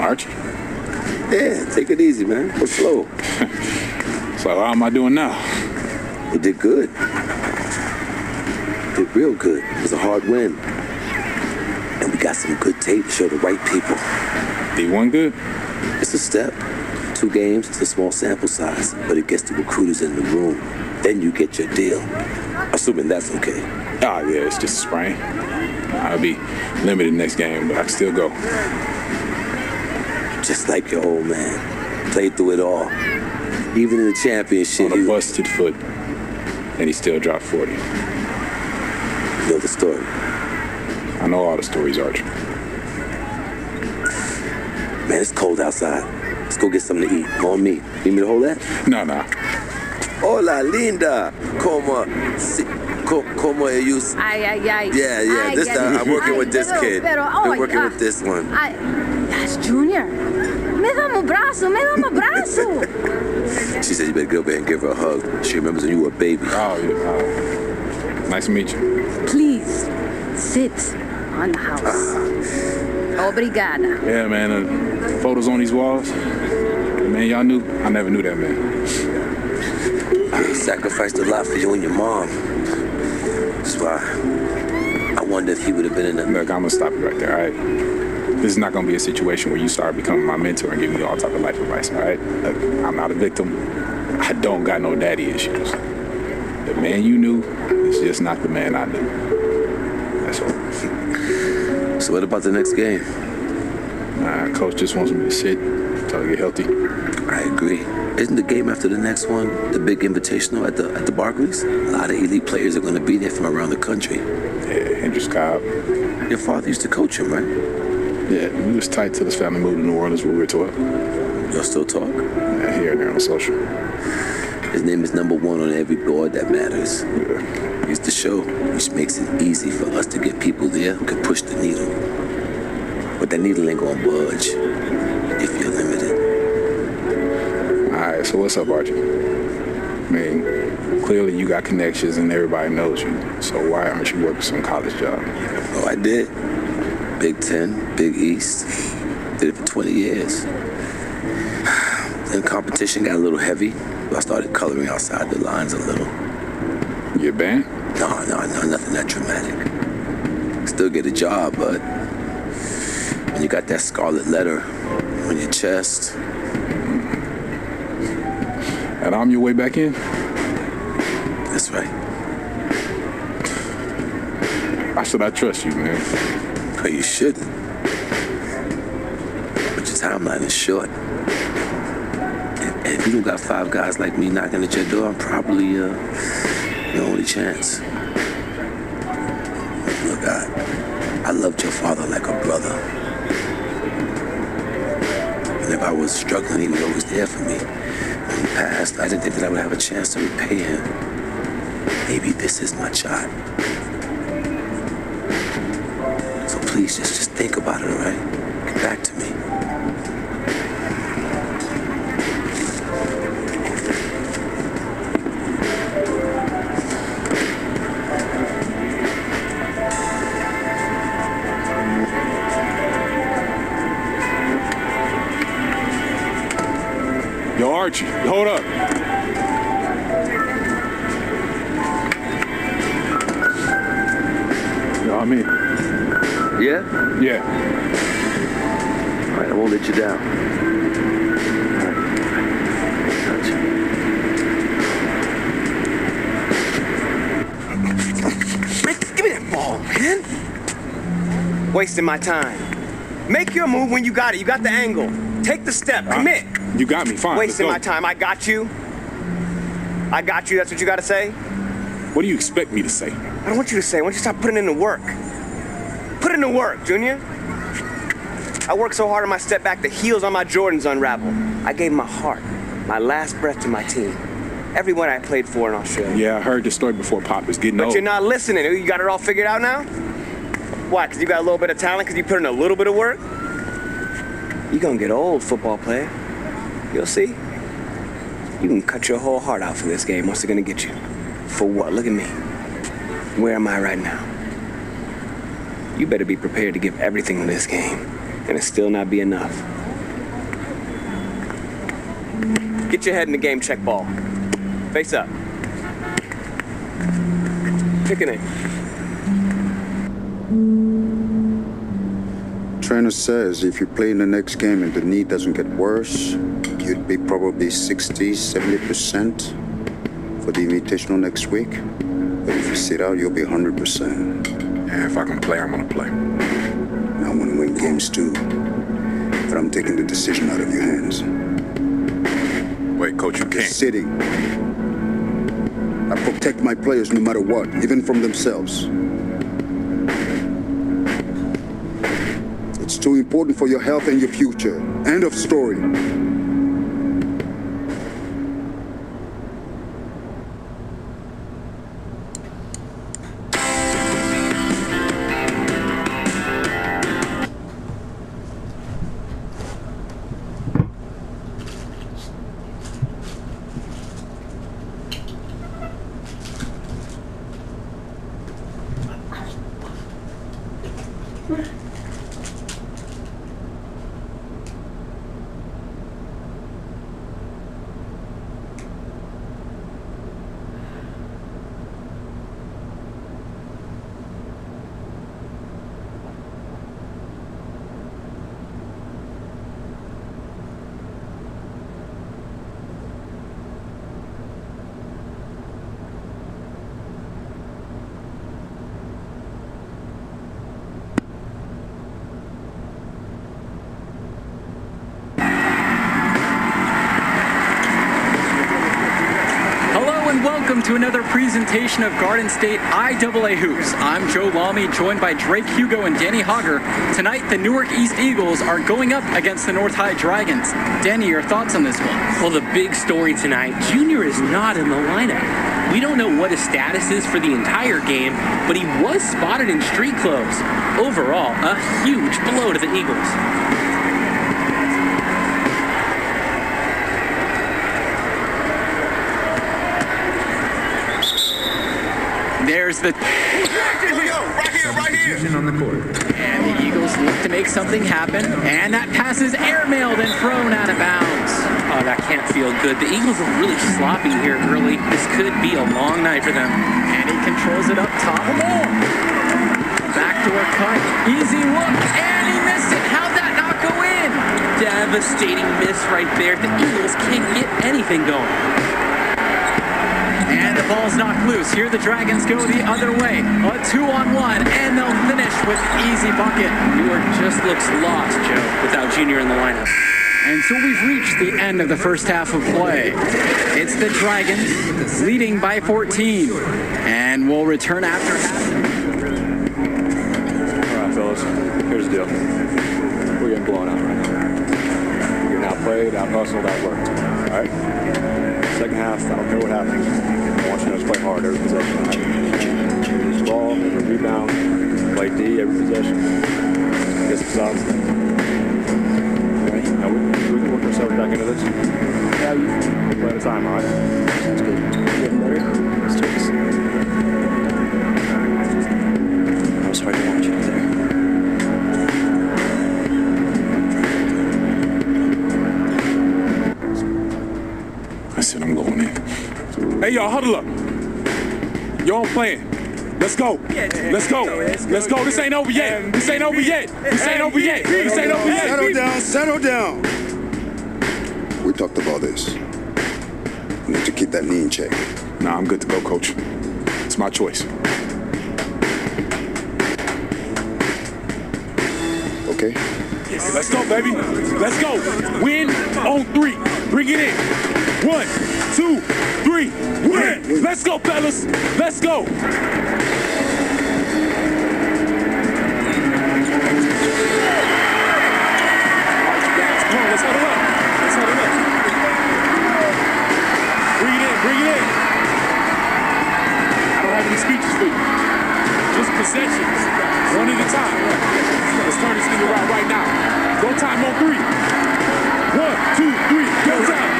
Archie? Yeah, take it easy, man. Go slow. So how am I doing now? You did good. Did real good. It was a hard win. And we got some good tape to show the right people. D1 good? It's a step. 2 games, it's a small sample size, but it gets the recruiters in the room. Then you get your deal. Assuming that's okay. Oh, yeah, it's just a sprain. I'll be limited next game, but I can still go. Just like your old man. Played through it all. Even in the championship. On a busted foot, and he still dropped 40. You know the story. I know all the stories, Archie. Man, it's cold outside. Let's go get something to eat. On me. Need me to hold that? No. Hola, linda. ¿Cómo ellos? Ay. Yeah. This time I'm working with this kid. Been working with this one. That's Junior. Me dame un brazo. She said you better go back and give her a hug. She remembers when you were a baby. Oh, yeah. Nice to meet you. Please, sit on the house. Obrigada. Yeah, man, photos on these walls. Man, y'all knew? I never knew that, man. He sacrificed a lot for you and your mom. That's why I wonder if he would have been in that. Look, I'm gonna stop you right there, all right? This is not gonna be a situation where you start becoming my mentor and giving me all type of life advice, all right? Look, I'm not a victim. I don't got no daddy issues. The man you knew is just not the man I knew. That's all. So what about the next game? Coach just wants me to sit until I get healthy. I agree. Isn't the game after the next one the big invitational at the Barclays? A lot of elite players are going to be there from around the country. Yeah, Hendrix Cobb. Your father used to coach him, right? Yeah, we was tight till his family moved to New Orleans when we were 12. Y'all still talk? Yeah, here and there on social. His name is #1 on every board that matters. Yeah. He's the show, which makes it easy for us to get people there who can push the needle. But that needle ain't gonna budge if you're limited. All right, so what's up, Archie? I mean, clearly you got connections and everybody knows you. So why aren't you working some college job? Oh, I did. Big 10, Big East. Did it for 20 years. Then competition got a little heavy. So I started coloring outside the lines a little. Your band? No, nothing that dramatic. Still get a job, but when you got that scarlet letter on your chest. And I'm your way back in? That's right. Why should I trust you, man? But you shouldn't. But your timeline is short. And if you don't got 5 guys like me knocking at your door, I'm probably your only chance. Look, I loved your father like a brother. And if I was struggling, he was always there for me. When he passed, I didn't think that I would have a chance to repay him. Maybe this is my shot. So please, just think about it, all right? Get back to me. Yo, Archie, hold up. Yo, I'm in. Yeah? Yeah. All right, I won't let you down. All right. Give me that ball, man. Wasting my time. Make your move when you got it. You got the angle. Take the step. Commit. You got me, fine. Wasting my time. I got you. That's what you got to say? What do you expect me to say? I don't want you to say. I want you to stop putting in the work. Put in the work, Junior. I worked so hard on my step back, the heels on my Jordans unraveled. I gave my heart, my last breath to my team. Everyone I played for in Australia. Yeah, I heard the story before Pop was getting old. But you're not listening. You got it all figured out now? Why, because you got a little bit of talent, because you put in a little bit of work? You're going to get old, football player. You'll see. You can cut your whole heart out for this game. What's it going to get you? For what? Look at me. Where am I right now? You better be prepared to give everything to this game, and it still not be enough. Get your head in the game, check ball. Face up. Pick an aim. Trainer says if you play in the next game and the knee doesn't get worse, you'd be probably 60, 70% for the Invitational next week. But if you sit out, you'll be 100%. And if I can play, I'm gonna play. I want to win games too, but I'm taking the decision out of your hands. Wait, coach, you You're can't. sitting. I protect my players no matter what, even from themselves. It's too important for your health and your future. End of story. Welcome to another presentation of Garden State IAA Hoops. I'm Joe Lamy, joined by Drake Hugo and Danny Hogger. Tonight, the Newark East Eagles are going up against the North High Dragons. Danny, your thoughts on this one? Well, the big story tonight, Junior is not in the lineup. We don't know what his status is for the entire game, but he was spotted in street clothes. Overall, a huge blow to the Eagles. There's the... Right here. On the court. And the Eagles look to make something happen. And that pass is airmailed and thrown out of bounds. Oh, that can't feel good. The Eagles are really sloppy here early. This could be a long night for them. And he controls it up top. Backdoor cut. Easy look. And he missed it. How'd that not go in? Devastating miss right there. The Eagles can't get anything going. And the ball's knocked loose. Here the Dragons go the other way. A 2-on-1, and they'll finish with an easy bucket. Newark just looks lost, Joe, without Junior in the lineup. And so we've reached the end of the first half of play. It's the Dragons leading by 14. And we'll return after half. All right, fellas, here's the deal. We're getting blown out right now. We're getting outplayed, out-hustled, outworked. All right? Second half, I don't care what happens. I want you to play hard every possession. Right? Ball, every rebound, play D every possession. Get some shots. Okay? Now we can work ourselves back into this. Yeah, you play at a time, all right? That's good. Getting better. Let's do this. I'm sorry to want you there. I'm going in. Hey, y'all, huddle up. Y'all playing. Let's go. Let's go. Let's go. This ain't over yet. This ain't over yet. This ain't over yet. This ain't over yet. Settle down, settle down. We talked about this. You need to keep that knee in check. Nah, I'm good to go, coach. It's my choice. Okay? Let's go, baby. Let's go. Win on 3. Bring it in. 1, 2, 3, win! Let's go, fellas! Let's go! Come on, let's huddle up. Let's huddle up. Bring it in, bring it in. I don't have any speeches for you. Just possessions. One at a time. Let's turn this thing around right now. Go time on 3. 1, 2, 3, go time.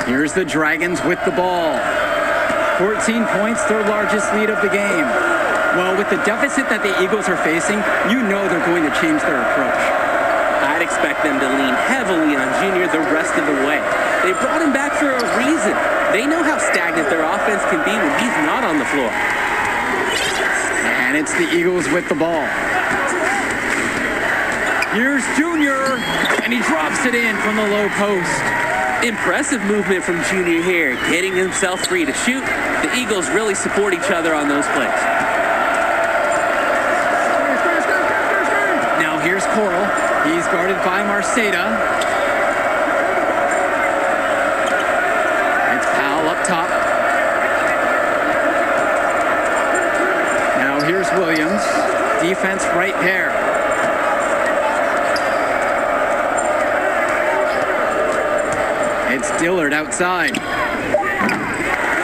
Here's the Dragons with the ball. 14 points, their largest lead of the game. Well, with the deficit that the Eagles are facing, you know they're going to change their approach. I'd expect them to lean heavily on Junior the rest of the way. They brought him back for a reason. They know how stagnant their offense can be when he's not on the floor. And it's the Eagles with the ball. Here's Junior, and he drops it in from the low post. Impressive movement from Junior here, getting himself free to shoot. The Eagles really support each other on those plays. Now here's Coral. He's guarded by Marceda. It's Powell up top. Now here's Williams. Defense right there. It's Dillard outside.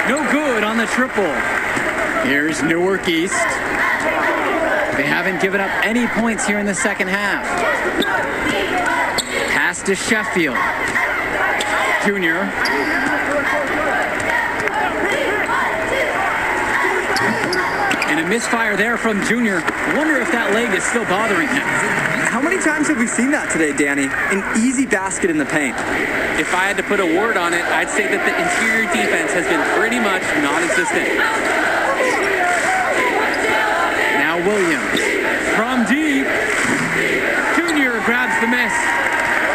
No good on the triple. Here's Newark East. They haven't given up any points here in the second half. Pass to Sheffield. Junior. And a misfire there from Junior. Wonder if that leg is still bothering him. How many times have we seen that today, Danny? An easy basket in the paint. If I had to put a word on it, I'd say that the interior defense has been pretty much non-existent. Now Williams from deep. Junior grabs the miss.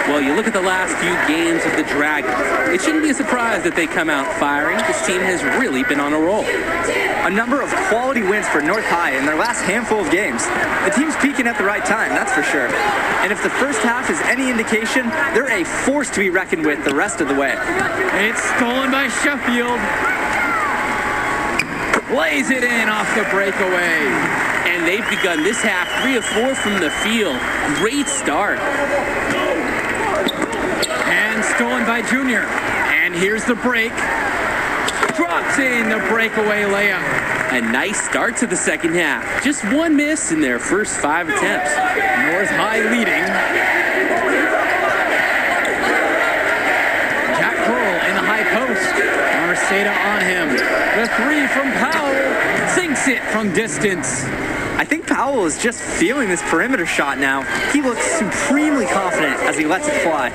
Well, you look at the last few games of the Dragons. It shouldn't be a surprise that they come out firing. This team has really been on a roll. A number of quality wins for North High in their last handful of games. The team's peaking at the right time, that's for sure. And if the first half is any indication, they're a force to be reckoned with the rest of the way. It's stolen by Sheffield. Lays it in off the breakaway. And they've begun this half 3 of 4 from the field. Great start. And stolen by Junior. And here's the break. Drops in the breakaway layup. A nice start to the second half. Just one miss in their first 5 attempts. North High leading. Jack Curl in the high post. Marceda on him. The 3 from Powell. Sinks it from distance. I think Powell is just feeling this perimeter shot now. He looks supremely confident as he lets it fly.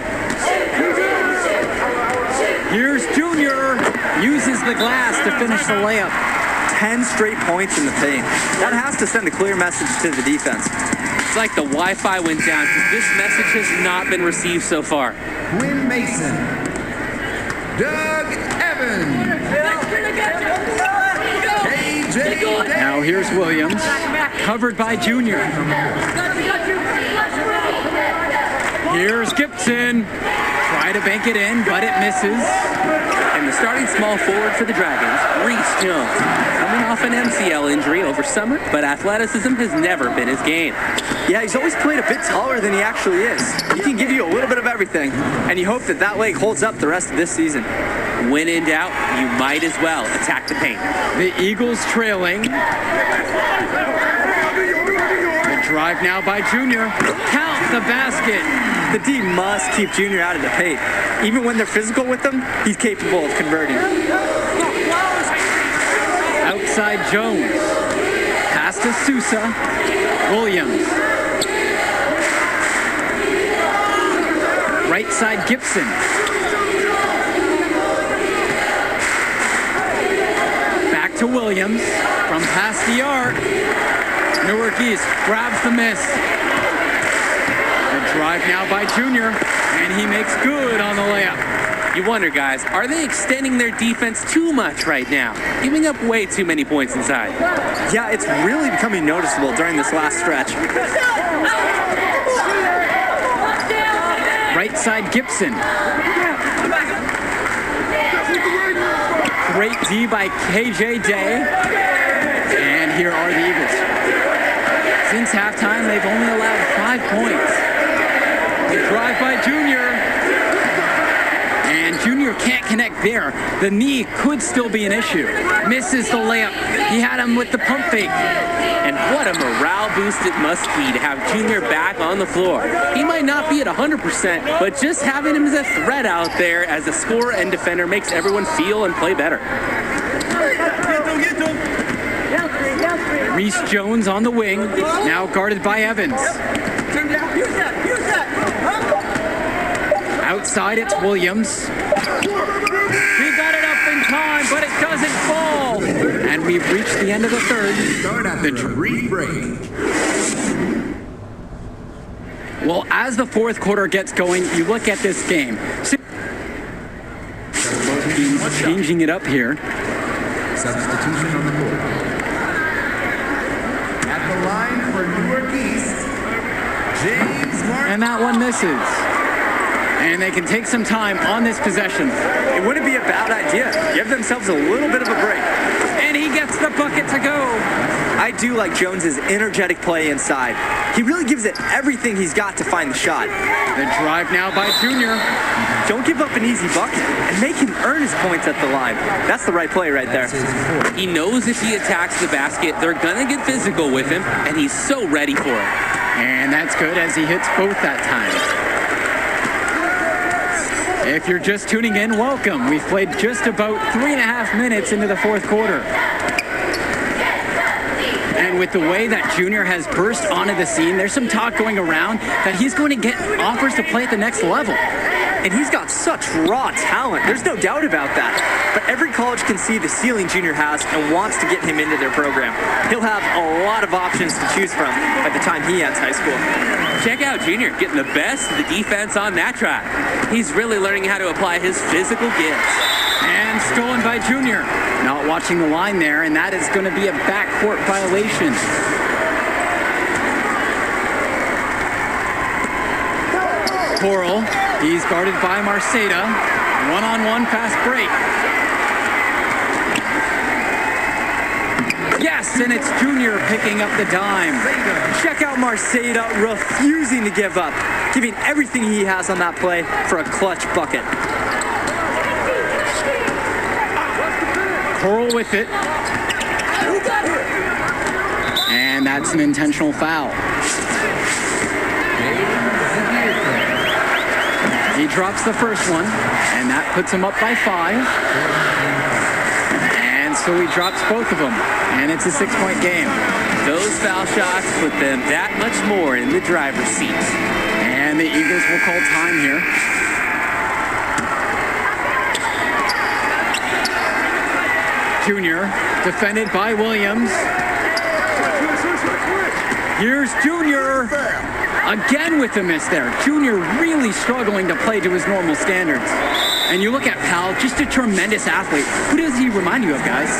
Here's Junior. Uses the glass to finish the layup. 10 straight points in the paint. That has to send a clear message to the defense. It's like the Wi-Fi went down because this message has not been received so far. Quinn Mason. Doug Evans. Now here's Williams. Covered by Junior. Here's Gibson. Try to bank it in, but it misses. And the starting small forward for the Dragons, Reese Jones, coming off an MCL injury over summer, but athleticism has never been his game. Yeah, he's always played a bit taller than he actually is. He can give you a little bit of everything, and you hope that that leg holds up the rest of this season. When in doubt, you might as well attack the paint. The Eagles trailing. The drive now by Junior. Count the basket. The D must keep Junior out of the paint. Even when they're physical with him, he's capable of converting. Outside Jones. Pass to Sousa. Williams. Right side Gibson. Back to Williams. From past the arc. Newark East grabs the miss. The drive now by Junior, and he makes good on the layup. You wonder, guys, are they extending their defense too much right now? Giving up way too many points inside. Yeah, it's really becoming noticeable during this last stretch. Right side Gibson. Great D by KJ Day. And here are the Eagles. Since halftime, they've only allowed 5 points. The drive by Junior. And Junior can't connect there. The knee could still be an issue. Misses the layup. He had him with the pump fake. And what a morale boost it must be to have Junior back on the floor. He might not be at 100%, but just having him as a threat out there as a scorer and defender makes everyone feel and play better. Reese Jones on the wing, now guarded by Evans. Outside, it's Williams. He got it up in time, but it doesn't fall. And we've reached the end of the third. Start at the break. Well, as the fourth quarter gets going, you look at this game. He's changing it up here. Substitution on the court. At the line for Newark East, James Martin. And that one misses. And they can take some time on this possession. It wouldn't be a bad idea. Give themselves a little bit of a break. And he gets the bucket to go. I do like Jones's energetic play inside. He really gives it everything he's got to find the shot. The drive now by Junior. Don't give up an easy bucket and make him earn his points at the line. That's the right play right there. He knows if he attacks the basket, they're going to get physical with him, and he's so ready for it. And that's good as he hits both that time. If you're just tuning in, welcome. We've played just about 3.5 minutes into the fourth quarter. And with the way that Junior has burst onto the scene, there's some talk going around that he's going to get offers to play at the next level. And he's got such raw talent. There's no doubt about that. But every college can see the ceiling Junior has and wants to get him into their program. He'll have a lot of options to choose from by the time he ends high school. Check out Junior getting the best of the defense on that track. He's really learning how to apply his physical gifts. And stolen by Junior. Not watching the line there, and that is going to be a backcourt violation. Coral, he's guarded by Marceda. One-on-one fast break. Yes, and it's Junior picking up the dime. Check out Marceda refusing to give up, giving everything he has on that play for a clutch bucket. Coral with it. And that's an intentional foul. He drops the first one, and that puts him up by 5. And so he drops both of them, and it's a 6-point game. Those foul shots put them that much more in the driver's seat. And the Eagles will call time here. Junior, defended by Williams. Here's Junior. Again with the miss there. Junior really struggling to play to his normal standards. And you look at Powell, just a tremendous athlete. Who does he remind you of, guys?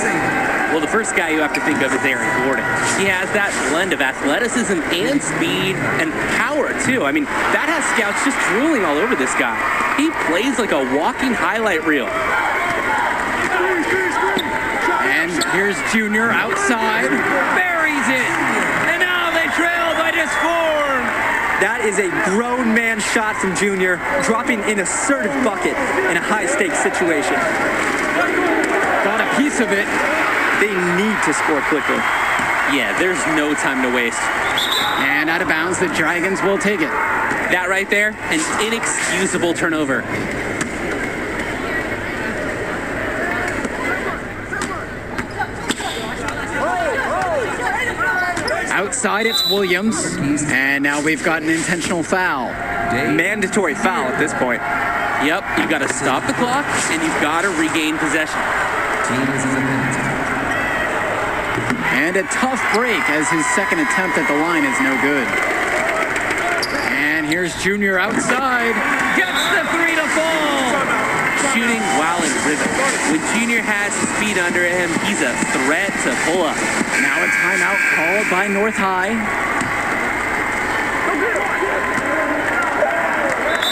Well, the first guy you have to think of is Aaron Gordon. He has that blend of athleticism and speed and power, too. I mean, that has scouts just drooling all over this guy. He plays like a walking highlight reel. And here's Junior outside. Buries it. And now they trail by just 4. That is a grown man shot from Junior, dropping an assertive bucket in a high-stakes situation. Got a piece of it. They need to score quickly. Yeah, there's no time to waste. And out of bounds, the Dragons will take it. That right there, an inexcusable turnover. Outside, it's Williams. And now we've got an intentional foul. Mandatory foul at this point. Yep, you've got to stop the clock, and you've got to regain possession. And a tough break as his second attempt at the line is no good. And here's Junior outside. Gets the 3 to fall. Shooting while in rhythm. When Junior has his feet under him, he's a threat to pull up. Now a timeout called by North High.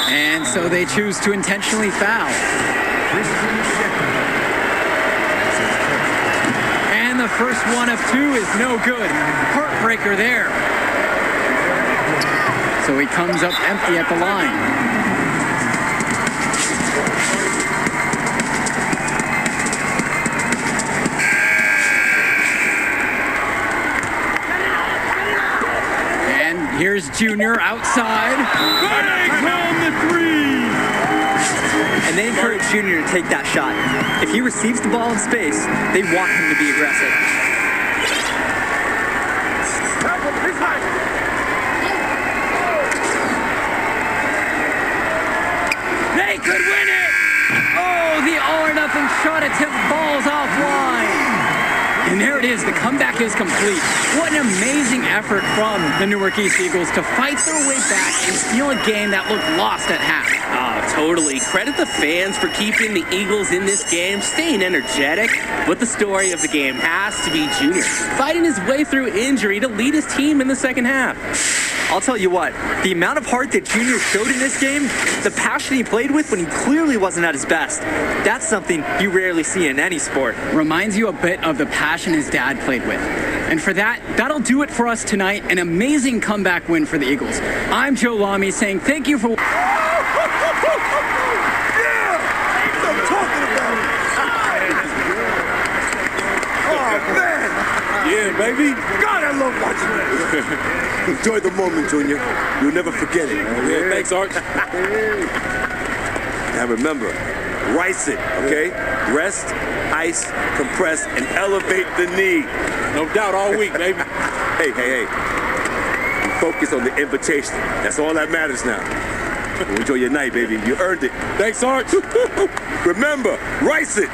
And so they choose to intentionally foul. And the first one of 2 is no good. Heartbreaker there. So he comes up empty at the line. Here's Junior outside. Bang on the 3. And they encourage Junior to take that shot. If he receives the ball in space, they want him to be aggressive. And there it is. The comeback is complete. What an amazing effort from the Newark East Eagles to fight their way back and steal a game that looked lost at half. Oh, totally. Credit the fans for keeping the Eagles in this game, staying energetic. But the story of the game has to be Junior, fighting his way through injury to lead his team in the second half. I'll tell you what, the amount of heart that Junior showed in this game, the passion he played with when he clearly wasn't at his best, that's something you rarely see in any sport. Reminds you a bit of the passion his dad played with. And for that, that'll do it for us tonight. An amazing comeback win for the Eagles. I'm Joe Lamy saying thank you for... Yeah, baby. God, I love watching that. Enjoy the moment, Junior. You'll never forget it. Yeah, thanks, Arch. Now remember, rice it, okay? Rest, ice, compress, and elevate the knee. No doubt, all week, baby. Hey. Focus on the invitation. That's all that matters now. Enjoy your night, baby. You earned it. Thanks, Arch. Remember, rice it.